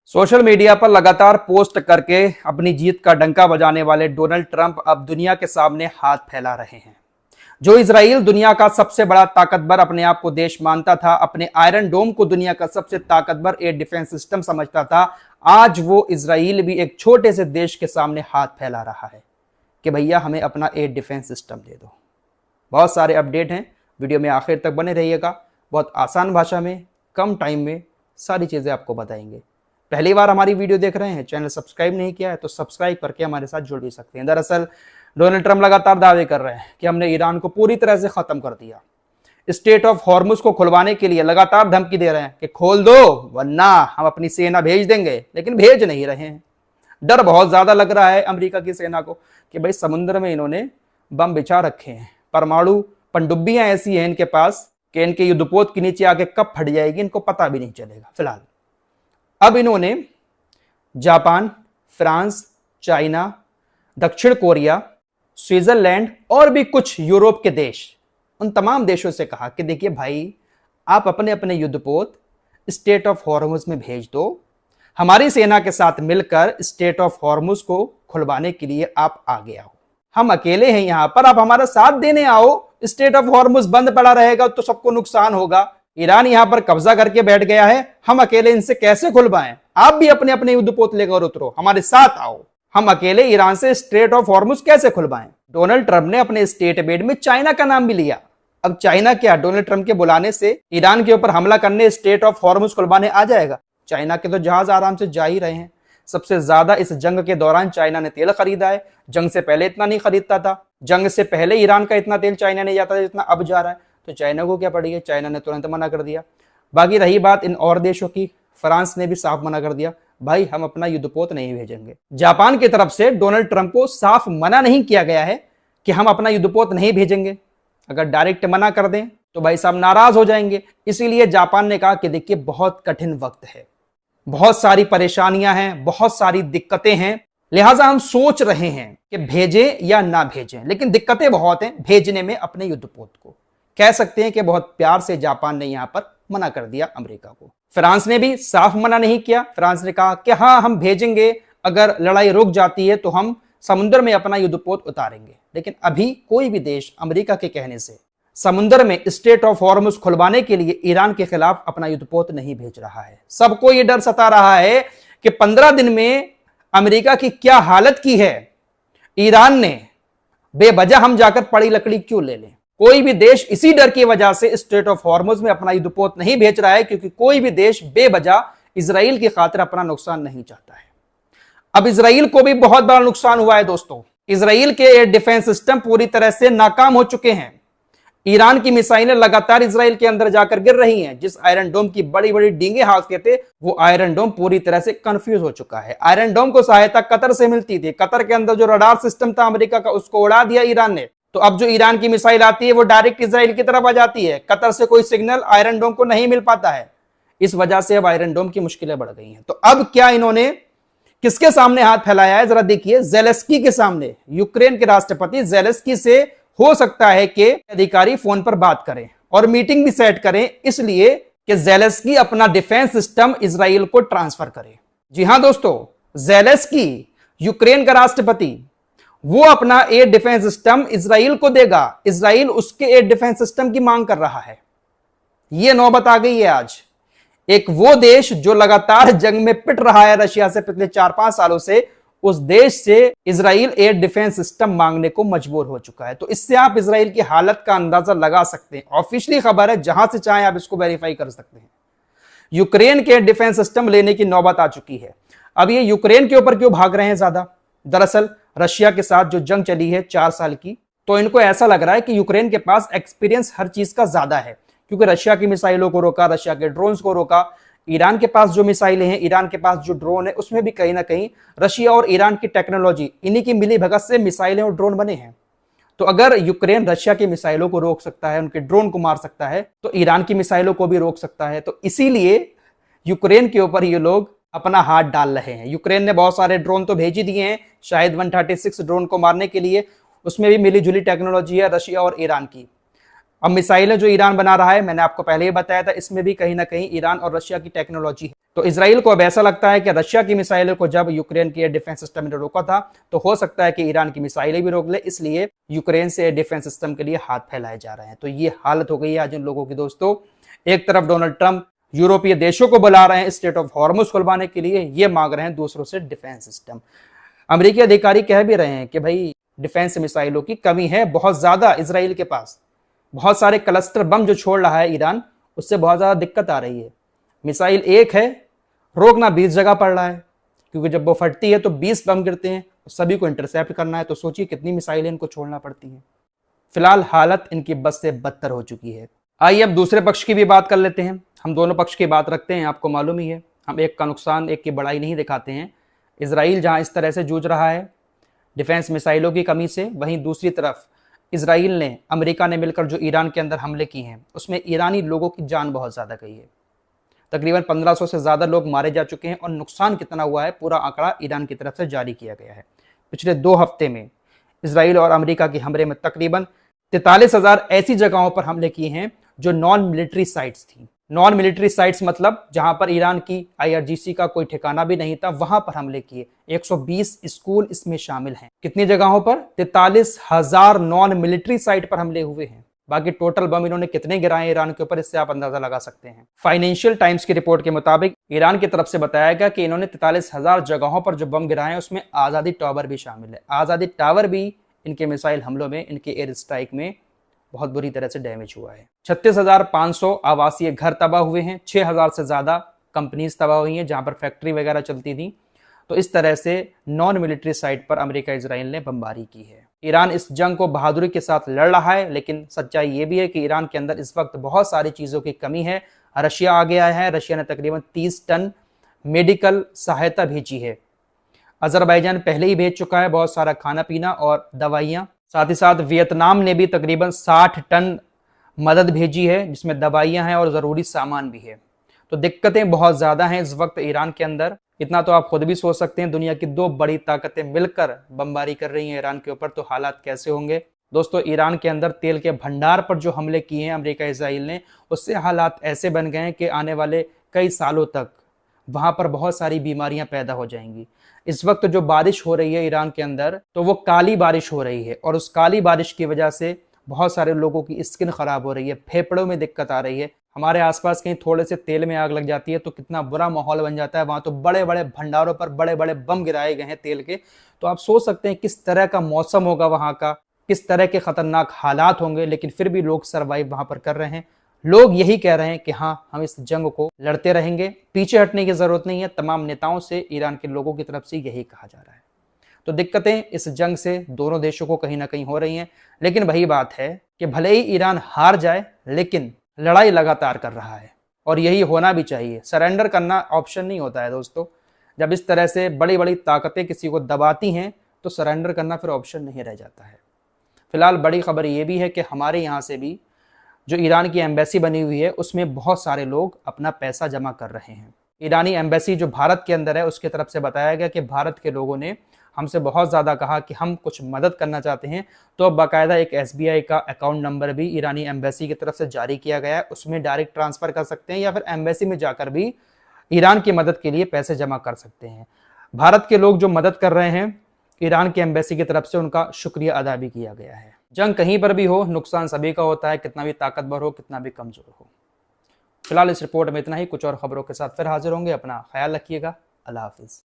Social media पर लगातार post करके अपनी जीत का डंका बजाने वाले डोनाल्ड ट्रंप अब दुनिया के सामने हाथ फैला रहे हैं। जो इजराइल दुनिया का सबसे बड़ा ताकतवर अपने आप को देश मानता था, अपने आयरन डोम को दुनिया का सबसे ताकतवर एयर डिफेंस सिस्टम समझता था, आज वो इजराइल भी एक छोटे से देश के सामने हाथ फैला रहा है कि भैया हमें अपना एयर डिफेंस सिस्टम दे दो। बहुत सारे अपडेट हैं, वीडियो में आखिर तक बने रहिएगा। बहुत आसान भाषा में, कम टाइम में सारी चीज़ें आपको बताएंगे। पहली बार हमारी वीडियो देख रहे हैं, चैनल सब्सक्राइब नहीं किया है तो सब्सक्राइब करके हमारे साथ जुड़ भी सकते हैं। दरअसल डोनाल्ड ट्रंप लगातार दावे कर रहे हैं कि हमने ईरान को पूरी तरह से खत्म कर दिया। स्टेट ऑफ हॉर्मुज को खुलवाने के लिए लगातार धमकी दे रहे हैं कि खोल दो वरना हम अपनी सेना भेज देंगे, लेकिन भेज नहीं रहे हैं। डर बहुत ज्यादा लग रहा है अमेरिका की सेना को कि भाई समुद्र में इन्होंने बम बिछा रखे हैं, परमाणु पनडुब्बियां ऐसी हैं इनके पास कि इनके युद्धपोत के नीचे आके कब फट जाएगी इनको पता भी नहीं चलेगा। फिलहाल अब इन्होंने जापान, फ्रांस, चाइना, दक्षिण कोरिया, स्विट्जरलैंड और भी कुछ यूरोप के देश, उन तमाम देशों से कहा कि देखिए भाई, आप अपने अपने युद्धपोत स्टेट ऑफ हॉर्मुज में भेज दो, हमारी सेना के साथ मिलकर स्टेट ऑफ हॉर्मुज को खुलवाने के लिए आप आगे आओ। हम अकेले हैं यहां पर, आप हमारा साथ देने आओ। स्टेट ऑफ हॉर्मुज बंद पड़ा रहेगा तो सबको नुकसान होगा। ईरान यहां पर कब्जा करके बैठ गया है, हम अकेले इनसे कैसे खुलवाएं? आप भी अपने अपने युद्धपोत लेकर उतरो, हमारे साथ आओ। हम अकेले ईरान से स्ट्रेट ऑफ हॉर्मुज कैसे खुलवाएं? डोनाल्ड ट्रंप ने अपने स्टेट बेड में चाइना का नाम भी लिया। अब चाइना क्या डोनाल्ड ट्रंप के बुलाने से ईरान के ऊपर हमला करने, स्टेट ऑफ हॉर्मुज खुलवाने आ जाएगा? चाइना के तो जहाज आराम से जा ही रहे हैं। सबसे ज्यादा इस जंग के दौरान चाइना ने तेल खरीदा है। जंग से पहले इतना नहीं खरीदता था। जंग से पहले ईरान का इतना तेल चाइना नहीं जाता था जितना अब जा रहा है। तो चाइना को क्या पड़ी है? चाइना ने तुरंत मना कर दिया। बाकी रही बात इन और देशों की, फ्रांस ने भी साफ मना कर दिया, भाई हम अपना युद्धपोत नहीं भेजेंगे। जापान की तरफ से डोनाल्ड ट्रंप को साफ मना नहीं किया गया है कि हम अपना युद्धपोत नहीं भेजेंगे। अगर डायरेक्ट मना कर दें तो भाई साहब नाराज हो जाएंगे। इसीलिए जापान ने कहा कि देखिए बहुत कठिन वक्त है, बहुत सारी परेशानियां हैं, बहुत सारी दिक्कतें हैं, लिहाजा हम सोच रहे हैं कि भेजें या ना भेजें। लेकिन दिक्कतें बहुत हैं भेजने में अपने युद्धपोत को। कह सकते हैं कि बहुत प्यार से जापान ने यहां पर मना कर दिया अमेरिका को। फ्रांस ने भी साफ मना नहीं किया। फ्रांस ने कहा कि हाँ हम भेजेंगे, अगर लड़ाई रुक जाती है तो हम समुद्र में अपना युद्धपोत उतारेंगे। लेकिन अभी कोई भी देश अमेरिका के कहने से समुद्र में स्टेट ऑफ हॉर्मुज खुलवाने के लिए ईरान के खिलाफ अपना युद्धपोत नहीं भेज रहा है। सबको यह डर सता रहा है कि 15 दिन में अमेरिका की क्या हालत की है ईरान ने, बेवजह हम जाकर पड़ी लकड़ी क्यों ले लें। कोई भी देश इसी डर की वजह से स्टेट ऑफ हॉर्मुज में अपना युद्धपोत नहीं भेज रहा है, क्योंकि कोई भी देश बेवजह इजराइल की खातिर अपना नुकसान नहीं चाहता है। अब इजराइल को भी बहुत बड़ा नुकसान हुआ है दोस्तों। इजराइल के एयर डिफेंस सिस्टम पूरी तरह से नाकाम हो चुके हैं। ईरान की मिसाइलें लगातार इजराइल के अंदर जाकर गिर रही हैं। जिस आयरन डोम की बड़ी बड़ी डींगे हाँकते थे, वो आयरन डोम पूरी तरह से कंफ्यूज हो चुका है। आयरन डोम को सहायता कतर से मिलती थी। कतर के अंदर जो रडार सिस्टम था अमेरिका का, उसको उड़ा दिया ईरान ने। तो अब जो ईरान की मिसाइल आती है वो डायरेक्ट इजराइल की तरफ आ जाती है। कतर से कोई सिग्नल आयरन डोम को नहीं मिल पाता है। इस वजह से अब आयरन डोम की मुश्किलें बढ़ गई हैं। तो अब क्या इन्होंने किसके सामने हाथ फैलाया है? जरा देखिए, ज़ेलेंस्की के सामने। यूक्रेन के राष्ट्रपति ज़ेलेंस्की से हो सकता है कि अधिकारी फोन पर बात करें और मीटिंग भी सेट करें, इसलिए कि ज़ेलेंस्की अपना डिफेंस सिस्टम इजराइल को ट्रांसफर करे। जी हां दोस्तों, ज़ेलेंस्की यूक्रेन का राष्ट्रपति, वो अपना एयर डिफेंस सिस्टम इजराइल को देगा। इजराइल उसके एयर डिफेंस सिस्टम की मांग कर रहा है। यह नौबत आ गई है आज। एक वो देश जो लगातार जंग में पिट रहा है रशिया से पिछले 4-5 सालों से, उस देश से इजराइल एयर डिफेंस सिस्टम मांगने को मजबूर हो चुका है। तो इससे आप इजराइल की हालत का अंदाजा लगा सकते हैं। ऑफिशियली खबर है, जहां से चाहे आप इसको वेरीफाई कर सकते हैं। यूक्रेन के एयर डिफेंस सिस्टम लेने की नौबत आ चुकी है। अब ये यूक्रेन के ऊपर क्यों भाग रहे हैं ज्यादा? दरअसल रशिया के साथ जो जंग चली है 4 साल की, तो इनको ऐसा लग रहा है कि यूक्रेन के पास एक्सपीरियंस हर चीज का ज्यादा है, क्योंकि रशिया की मिसाइलों को रोका, रशिया के ड्रोन्स को रोका। ईरान के पास जो मिसाइलें हैं, ईरान के पास जो ड्रोन है, उसमें भी कहीं ना कहीं रशिया और ईरान की टेक्नोलॉजी, इन्हीं की मिली भगत से मिसाइलें और ड्रोन बने हैं। तो अगर यूक्रेन रशिया की मिसाइलों को रोक सकता है, उनके ड्रोन को मार सकता है, तो ईरान की मिसाइलों को भी रोक सकता है। तो इसीलिए यूक्रेन के ऊपर ये लोग अपना हाथ डाल रहे हैं। यूक्रेन ने बहुत सारे ड्रोन तो भेज ही दिए हैं, शायद 136 ड्रोन को मारने के लिए। उसमें भी मिली जुली टेक्नोलॉजी है रशिया और ईरान की। अब मिसाइलें जो ईरान बना रहा है, मैंने आपको पहले ही बताया था, इसमें भी कहीं ना कहीं ईरान और रशिया की टेक्नोलॉजी है। तो इजराइल को अब ऐसा लगता है कि रशिया की मिसाइलों को जब यूक्रेन की एयर डिफेंस सिस्टम ने रोका था, तो हो सकता है कि ईरान की मिसाइलें भी रोक ले, इसलिए यूक्रेन से एयर डिफेंस सिस्टम के लिए हाथ फैलाए जा रहे हैं। तो ये हालत हो गई है आज इन लोगों की दोस्तों। एक तरफ डोनाल्ड ट्रंप यूरोपीय देशों को बुला रहे हैं स्टेट ऑफ हॉर्मुज खुलवाने के लिए, ये मांग रहे हैं दूसरों से डिफेंस सिस्टम। अमेरिकी अधिकारी कह भी रहे हैं कि भाई डिफेंस मिसाइलों की कमी है बहुत ज्यादा इजराइल के पास। बहुत सारे क्लस्टर बम जो छोड़ रहा है ईरान, उससे बहुत ज्यादा दिक्कत आ रही है। मिसाइल एक है, रोकना 20 जगह पड़ रहा है, क्योंकि जब वो फटती है तो 20 बम गिरते हैं, सभी को इंटरसेप्ट करना है, तो सोचिए कितनी मिसाइलें इनको छोड़ना पड़ती हैं। फिलहाल हालत इनकी बस से बदतर हो चुकी है। आइए अब दूसरे पक्ष की भी बात कर लेते हैं। हम दोनों पक्ष की बात रखते हैं, आपको मालूम ही है, हम एक का नुकसान एक की बड़ाई नहीं दिखाते हैं। इजराइल जहां इस तरह से जूझ रहा है डिफेंस मिसाइलों की कमी से, वहीं दूसरी तरफ इजराइल ने, अमेरिका ने मिलकर जो ईरान के अंदर हमले किए हैं, उसमें ईरानी लोगों की जान बहुत ज़्यादा गई है। तकरीबन 1500 से ज़्यादा लोग मारे जा चुके हैं, और नुकसान कितना हुआ है पूरा आंकड़ा ईरान की तरफ से जारी किया गया है। पिछले 2 हफ्ते में इजराइल और अमेरिका के हमले में तकरीबन 43,000 ऐसी जगहों पर हमले किए हैं जो नॉन मिलिट्री साइट्स थी। नॉन मिलिट्री साइट्स मतलब जहां पर ईरान की IRGC का कोई ठिकाना भी नहीं था, वहां पर हमले किए। 120 स्कूल इसमें शामिल हैं। कितनी जगहों पर? 43,000 नॉन मिलिट्री साइट पर हमले हुए हैं। बाकी टोटल बम इन्होंने कितने गिराए ईरान के ऊपर, इससे आप अंदाजा लगा सकते हैं। फाइनेंशियल टाइम्स की रिपोर्ट के मुताबिक ईरान की तरफ से बताया गया कि इन्होंने 43,000 जगहों पर जो बम गिराए हैं, उसमें आजादी टावर भी शामिल है। आजादी टावर भी इनके मिसाइल हमलों में, इनके एयर स्ट्राइक में बहुत बुरी तरह से डैमेज हुआ है। 36,500 आवासीय घर तबाह हुए हैं, 6,000 से ज्यादा कंपनीज तबाह हुई हैं जहां पर फैक्ट्री वगैरह चलती थी। तो इस तरह से नॉन मिलिट्री साइट पर अमेरिका इजराइल ने बमबारी की है। ईरान इस जंग को बहादुरी के साथ लड़ रहा है, लेकिन सच्चाई ये भी है कि ईरान के अंदर इस वक्त बहुत सारी चीजों की कमी है। रशिया आगे आया है, रशिया ने तकरीबन 30 टन मेडिकल सहायता भेजी है। अजरबैजान पहले ही भेज चुका है बहुत सारा खाना पीना और दवाइयां। साथ ही साथ वियतनाम ने भी तकरीबन 60 टन मदद भेजी है, जिसमें दवाइयां हैं और ज़रूरी सामान भी है। तो दिक्कतें बहुत ज़्यादा हैं इस वक्त ईरान के अंदर। इतना तो आप खुद भी सोच सकते हैं, दुनिया की 2 बड़ी ताकतें मिलकर बमबारी कर रही हैं ईरान के ऊपर, तो हालात कैसे होंगे। दोस्तों, ईरान के अंदर तेल के भंडार पर जो हमले किए हैं अमेरिका इजराइल ने, उससे हालात ऐसे बन गए हैं कि आने वाले कई सालों तक वहां पर बहुत सारी बीमारियां पैदा हो जाएंगी। इस वक्त जो बारिश हो रही है ईरान के अंदर, तो वो काली बारिश हो रही है, और उस काली बारिश की वजह से बहुत सारे लोगों की स्किन खराब हो रही है, फेफड़ों में दिक्कत आ रही है। हमारे आसपास कहीं थोड़े से तेल में आग लग जाती है तो कितना बुरा माहौल बन जाता है। वहां तो बड़े बड़े भंडारों पर बड़े बड़े बम गिराए गए हैं तेल के। तो आप सोच सकते हैं किस तरह का मौसम होगा वहां का, किस तरह के खतरनाक हालात होंगे, लेकिन फिर भी लोग सर्वाइव वहां पर कर रहे हैं। लोग यही कह रहे हैं कि हाँ, हम इस जंग को लड़ते रहेंगे, पीछे हटने की जरूरत नहीं है। तमाम नेताओं से, ईरान के लोगों की तरफ से यही कहा जा रहा है। तो दिक्कतें इस जंग से दोनों देशों को कहीं ना कहीं हो रही हैं, लेकिन वही बात है कि भले ही ईरान हार जाए, लेकिन लड़ाई लगातार कर रहा है, और यही होना भी चाहिए। सरेंडर करना ऑप्शन नहीं होता है दोस्तों। जब इस तरह से बड़ी बड़ी ताकतें किसी को दबाती हैं, तो सरेंडर करना फिर ऑप्शन नहीं रह जाता है। फिलहाल बड़ी खबर ये भी है कि हमारे यहाँ से भी जो ईरान की एम्बेसी बनी हुई है, उसमें बहुत सारे लोग अपना पैसा जमा कर रहे हैं। ईरानी एम्बेसी जो भारत के अंदर है, उसकी तरफ से बताया गया कि भारत के लोगों ने हमसे बहुत ज़्यादा कहा कि हम कुछ मदद करना चाहते हैं, तो अब बाकायदा एक SBI का अकाउंट नंबर भी ईरानी एम्बेसी की तरफ से जारी किया गया है। उसमें डायरेक्ट ट्रांसफ़र कर सकते हैं, या फिर एम्बेसी में जाकर भी ईरान की मदद के लिए पैसे जमा कर सकते हैं। भारत के लोग जो मदद कर रहे हैं ईरान की एम्बेसी की तरफ से, उनका शुक्रिया अदा भी किया गया है। जंग कहीं पर भी हो, नुकसान सभी का होता है, कितना भी ताकतवर हो, कितना भी कमज़ोर हो। फिलहाल इस रिपोर्ट में इतना ही। कुछ और खबरों के साथ फिर हाजिर होंगे। अपना ख्याल रखिएगा। अल्लाह हाफिज़।